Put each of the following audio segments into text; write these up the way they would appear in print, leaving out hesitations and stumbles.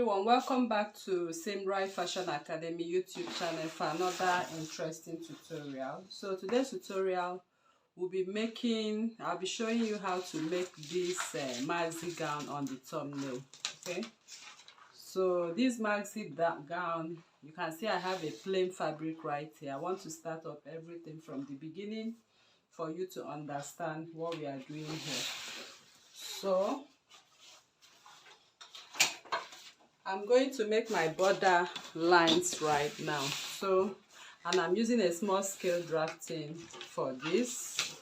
everyone, welcome back to Simrai Fashion Academy YouTube channel for another interesting tutorial. So today's tutorial will be I'll be showing you how to make this maxi gown on the thumbnail. Okay, so this maxi gown, you can see I have a plain fabric right here. I want to start up everything from the beginning for you to understand what we are doing here. So I'm going to make my border lines right now. So, and I'm using a small scale drafting for this.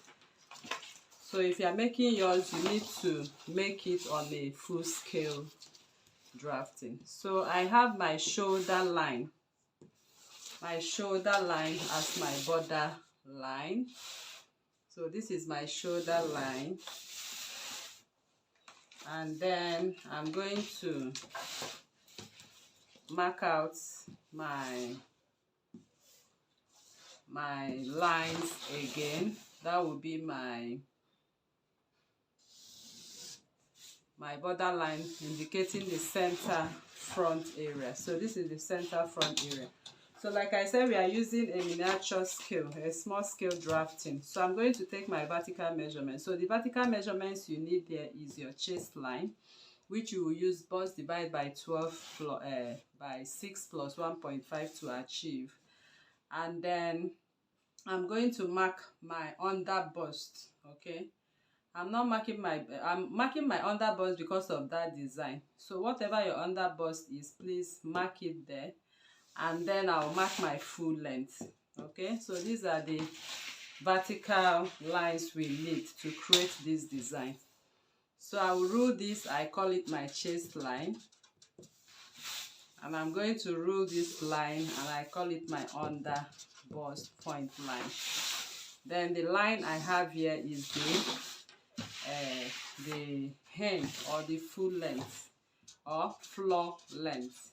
So if you are making yours, you need to make it on a full scale drafting. So I have my shoulder line as my border line. So this is my shoulder line. And then I'm going to mark out my lines again. That will be my border line, indicating the center front area. So this is the center front area. So like I said, we are using a miniature scale, a small scale drafting. So I'm going to take my vertical measurement. So the vertical measurements you need there is your chest line, which you will use bust divided by 12 by 6 plus 1.5 to achieve. And then I'm going to mark my under bust. Okay, I'm marking my under bust because of that design. So whatever your under bust is, please mark it there, and then I'll mark my full length. Okay, so these are the vertical lines we need to create this design. So I will rule this, I call it my chest line, and I'm going to rule this line and I call it my under bust point line. Then the line I have here is the hem or the full length or floor length.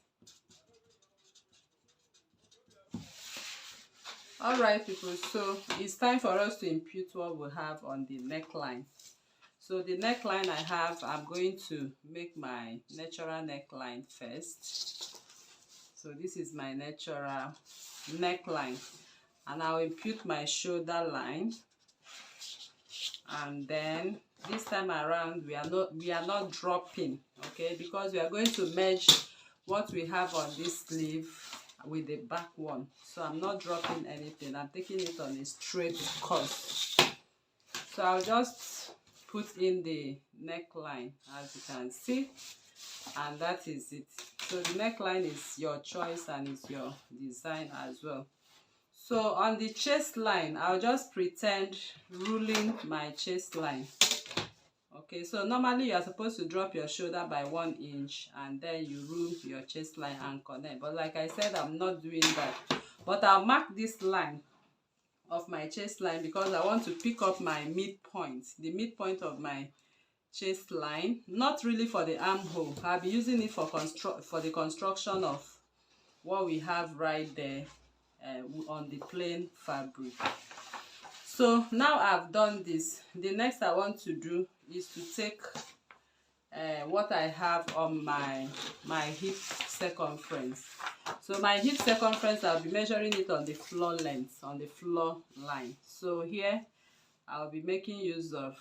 Alright people, so it's time for us to impute what we have on the neckline. So the neckline I have, I'm going to make my natural neckline first. So this is my natural neckline, and I'll impute my shoulder line. And then this time around we are not dropping, okay, because we are going to merge what we have on this sleeve with the back one. So I'm not dropping anything, I'm taking it on a straight cut. So I'll just put in the neckline, as you can see, and that is it. So the neckline is your choice and it's your design as well. So on the chest line, I'll just pretend ruling my chest line. Okay, so normally you are supposed to drop your shoulder by 1 inch and then you rule your chest line and connect, but like I said, I'm not doing that. But I'll mark this line of my chest line because I want to pick up my midpoint, the midpoint of my chest line, not really for the armhole. I'll be using it for the construction of what we have right there on the plain fabric. So now I've done this, the next I want to do is to take what I have on my hip circumference. So my hip circumference, I'll be measuring it on the floor length, on the floor line. So here I'll be making use of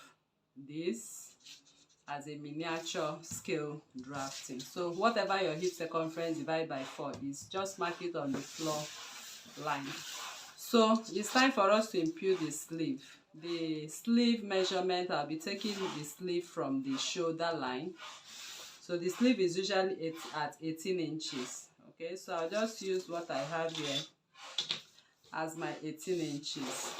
this as a miniature scale drafting. So whatever your hip circumference divided by 4 is, just mark it on the floor line. So it's time for us to impute the sleeve. The sleeve measurement, I'll be taking the sleeve from the shoulder line. So the sleeve is usually at 18 inches. Okay, so I'll just use what I have here as my 18 inches.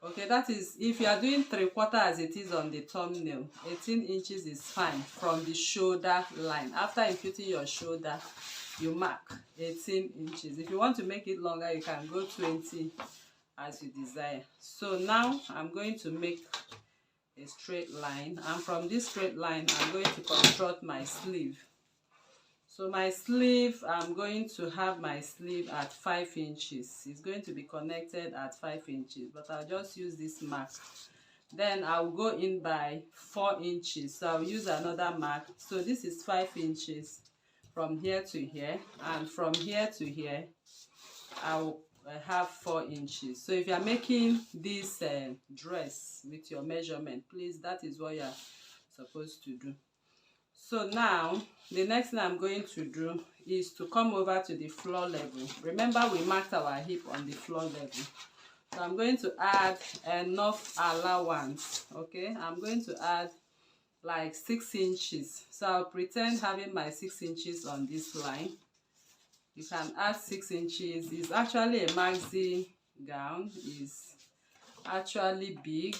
Okay, that is, if you are doing 3/4 as it is on the thumbnail, 18 inches is fine from the shoulder line. After imputing your shoulder, you mark 18 inches. If you want to make it longer, you can go 20 as you desire. So now I'm going to make a straight line, and from this straight line I'm going to construct my sleeve. So my sleeve, I'm going to have my sleeve at 5 inches. It's going to be connected at 5 inches, but I'll just use this mark. Then I'll go in by 4 inches. So I'll use another mark. So this is 5 inches. from here to here, and from here to here I will have 4 inches. So if you are making this dress with your measurement, please, that is what you are supposed to do. So now the next thing I'm going to do is to come over to the floor level. Remember, we marked our hip on the floor level, so I'm going to add enough allowance. Okay, I'm going to add like 6 inches. So I'll pretend having my 6 inches on this line. You can add 6 inches. It's actually a maxi gown. It's actually big.